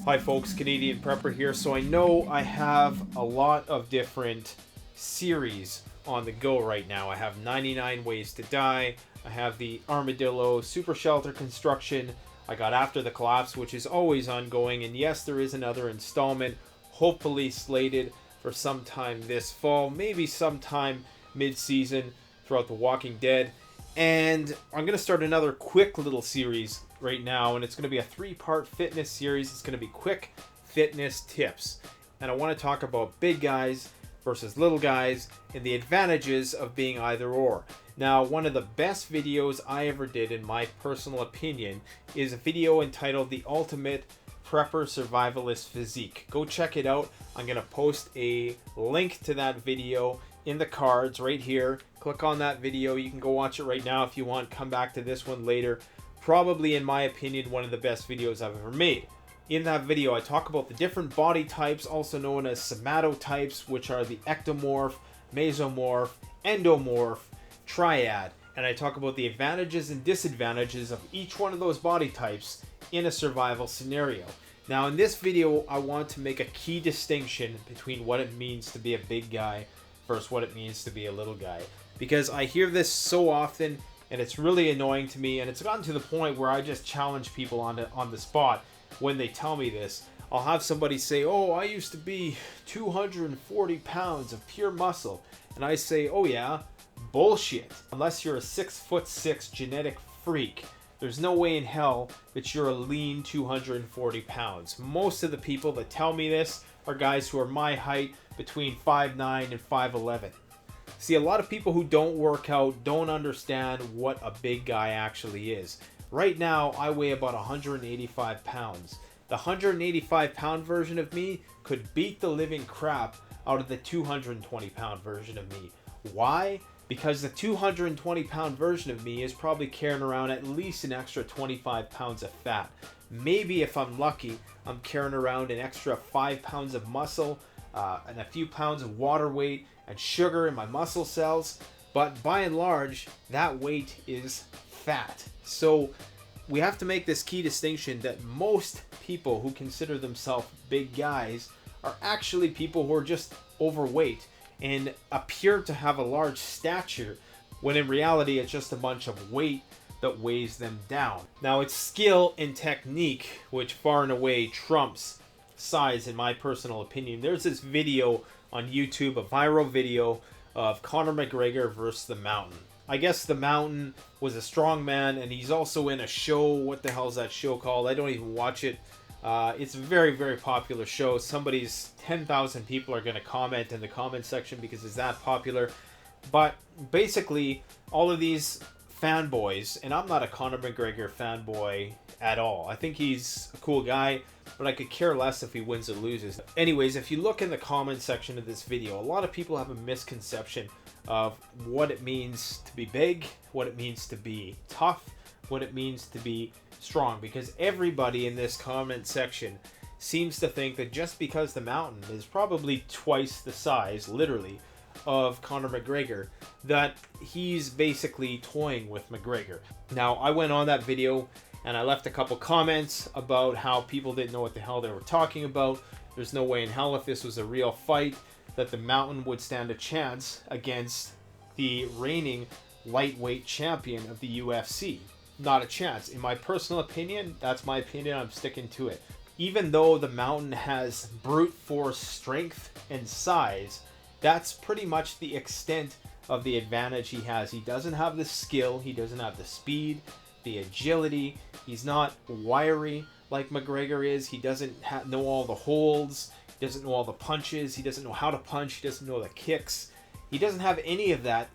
Hi folks, Canadian Prepper here. So I know I have a lot of different series on the go right now. I have 99 Ways to Die. I have the Armadillo Super Shelter Construction. I got After the Collapse, which is always ongoing. And yes, there is another installment, hopefully slated for sometime this fall, maybe sometime mid-season throughout The Walking Dead. And I'm going to start another quick little series right now, and it's going to be a 3-part fitness series. It's going to be quick fitness tips. And I want to talk about big guys versus little guys and the advantages of being either or. Now, one of the best videos I ever did, in my personal opinion, is a video entitled The Ultimate Prepper Survivalist Physique. Go check it out. I'm going to post a link to that video in the cards right here. Click on that video. You can go watch it right now if you want. Come back to this one later. Probably, in my opinion, one of the best videos I've ever made. In that video, I talk about the different body types, also known as somatotypes, which are the ectomorph, mesomorph, endomorph, triad. And I talk about the advantages and disadvantages of each one of those body types in a survival scenario. Now, in this video, I want to make a key distinction between what it means to be a big guy versus what it means to be a little guy. Because I hear this so often, and it's really annoying to me, and it's gotten to the point where I just challenge people on the spot when they tell me this. I'll have somebody say, oh, I used to be 240 pounds of pure muscle. And I say, oh yeah, bullshit. Unless you're a 6'6" genetic freak, there's no way in hell that you're a lean 240 pounds. Most of the people that tell me this are guys who are my height, between 5'9" and 5'11". See, a lot of people who don't work out don't understand what a big guy actually is. Right now, I weigh about 185 pounds. The 185 pound version of me could beat the living crap out of the 220 pound version of me. Why? Because the 220 pound version of me is probably carrying around at least an extra 25 pounds of fat. Maybe if I'm lucky, I'm carrying around an extra 5 pounds of muscle and a few pounds of water weight and sugar in my muscle cells. But by and large, that weight is fat. So we have to make this key distinction that most people who consider themselves big guys are actually people who are just overweight and appear to have a large stature, when in reality it's just a bunch of weight that weighs them down. Now, it's skill and technique which far and away trumps size, in my personal opinion. There's this video on YouTube, a viral video of Conor McGregor versus the Mountain. I guess the Mountain was a strong man, and he's also in a show. What the hell is that show called? I don't even watch it. It's a very, very popular show. Somebody's 10,000 people are going to comment in the comment section because it's that popular. But basically, all of these fanboys, and I'm not a Conor McGregor fanboy at all. I think he's a cool guy, but I could care less if he wins or loses. Anyways, if you look in the comment section of this video, a lot of people have a misconception of what it means to be big, what it means to be tough, what it means to be strong, because everybody in this comment section seems to think that just because the Mountain is probably twice the size, literally, of Conor McGregor, that he's basically toying with McGregor. Now, I went on that video and I left a couple comments about how people didn't know what the hell they were talking about. There's no way in hell, if this was a real fight, that the Mountain would stand a chance against the reigning lightweight champion of the UFC. Not a chance. In my personal opinion, that's my opinion, I'm sticking to it. Even though the Mountain has brute force strength and size, that's pretty much the extent of the advantage he has. He doesn't have the skill, he doesn't have the speed, the agility, he's not wiry like McGregor is, he doesn't know all the holds, he doesn't know all the punches, he doesn't know how to punch, he doesn't know the kicks, he doesn't have any of that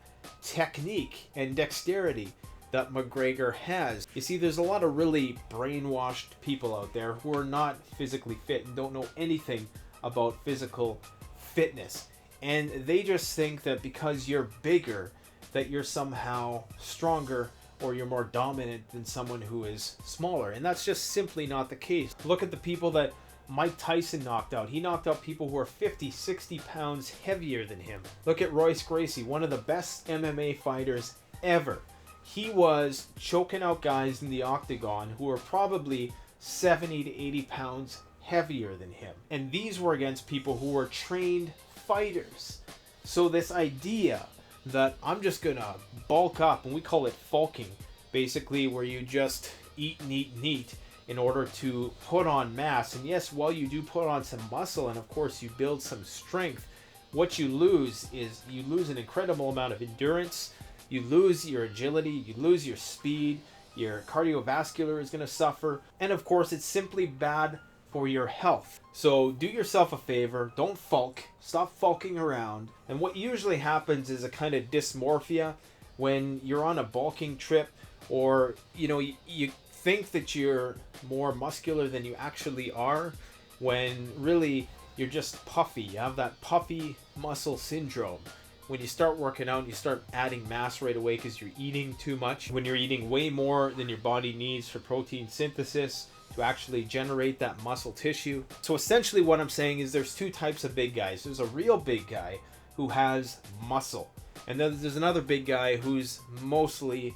technique and dexterity that McGregor has. You see, there's a lot of really brainwashed people out there who are not physically fit and don't know anything about physical fitness. And they just think that because you're bigger, that you're somehow stronger or you're more dominant than someone who is smaller. And that's just simply not the case. Look at the people that Mike Tyson knocked out. He knocked out people who are 50, 60 pounds heavier than him. Look at Royce Gracie, one of the best MMA fighters ever. He was choking out guys in the octagon who were probably 70 to 80 pounds heavier than him. And these were against people who were trained fighters. So this idea that I'm just gonna bulk up, and we call it bulking, basically where you just eat and eat and eat in order to put on mass. And yes, while you do put on some muscle and of course you build some strength, what you lose is you lose an incredible amount of endurance, you lose your agility, you lose your speed, your cardiovascular is going to suffer, and of course it's simply bad for your health. So do yourself a favor, don't fulk, stop fulking around. And what usually happens is a kind of dysmorphia when you're on a bulking trip, or you think that you're more muscular than you actually are, when really you're just puffy. You have that puffy muscle syndrome. When you start working out, you start adding mass right away because you're eating too much. When you're eating way more than your body needs for protein synthesis to actually generate that muscle tissue. So essentially what I'm saying is there's two types of big guys. There's a real big guy who has muscle. And then there's another big guy who's mostly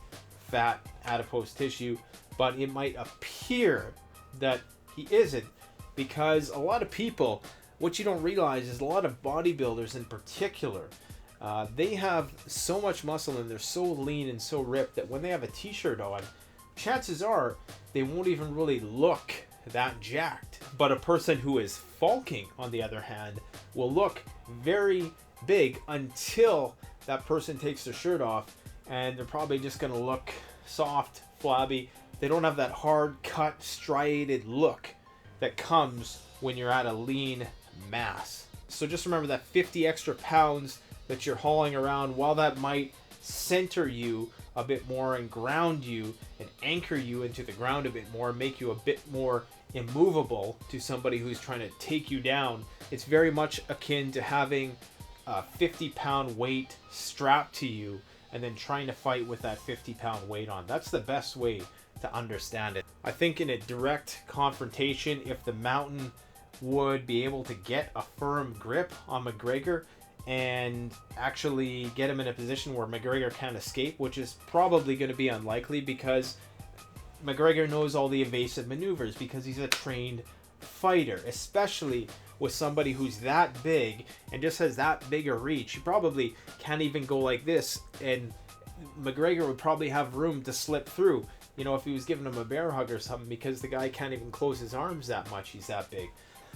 fat, adipose tissue, but it might appear that he isn't, because a lot of people, what you don't realize is a lot of bodybuilders in particular, they have so much muscle and they're so lean and so ripped that when they have a t-shirt on, chances are they won't even really look that jacked. But a person who is bulking, on the other hand, will look very big until that person takes their shirt off, and they're probably just going to look soft, flabby. They don't have that hard cut, striated look that comes when you're at a lean mass. So just remember that 50 extra pounds that you're hauling around, while that might center you a bit more and ground you and anchor you into the ground a bit more, make you a bit more immovable to somebody who's trying to take you down, it's very much akin to having a 50-pound weight strapped to you and then trying to fight with that 50-pound weight on. That's the best way to understand it. I think in a direct confrontation, if the Mountain would be able to get a firm grip on McGregor and actually get him in a position where McGregor can't escape, which is probably going to be unlikely because McGregor knows all the evasive maneuvers because he's a trained fighter, especially with somebody who's that big and just has that big a reach. He probably can't even go like this, and McGregor would probably have room to slip through, if he was giving him a bear hug or something, because the guy can't even close his arms that much. He's that big.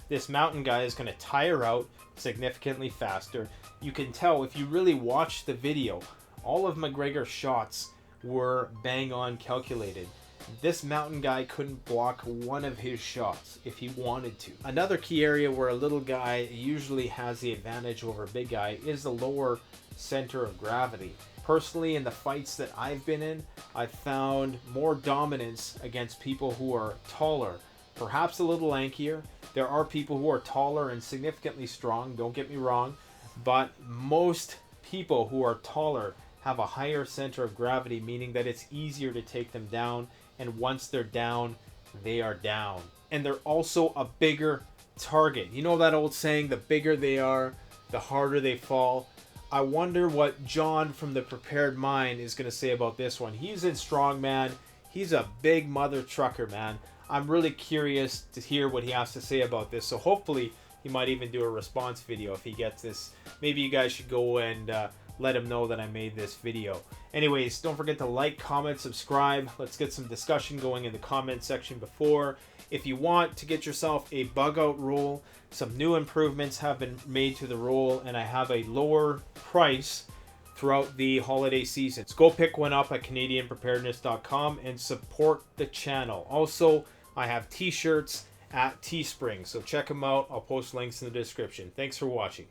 This Mountain guy is going to tire out significantly faster. You can tell if you really watch the video, all of McGregor's shots were bang on calculated. This Mountain guy couldn't block one of his shots if he wanted to. Another key area where a little guy usually has the advantage over a big guy is the lower center of gravity. Personally, in the fights that I've been in, I've found more dominance against people who are taller, perhaps a little lankier. There are people who are taller and significantly strong, don't get me wrong, but most people who are taller have a higher center of gravity, meaning that it's easier to take them down, and once they're down, they are down. And they're also a bigger target. You know that old saying, the bigger they are, the harder they fall? I wonder what John from the Prepared Mind is going to say about this one. He's in strongman. He's a big mother trucker, man. I'm really curious to hear what he has to say about this. So hopefully he might even do a response video if he gets this. Maybe you guys should go and let him know that I made this video. Anyways, don't forget to like, comment, subscribe. Let's get some discussion going in the comment section before. If you want to get yourself a bug out roll, some new improvements have been made to the roll, and I have a lower price throughout the holiday season. So go pick one up at CanadianPreparedness.com and support the channel. Also, I have t-shirts at Teespring, so check them out. I'll post links in the description. Thanks for watching.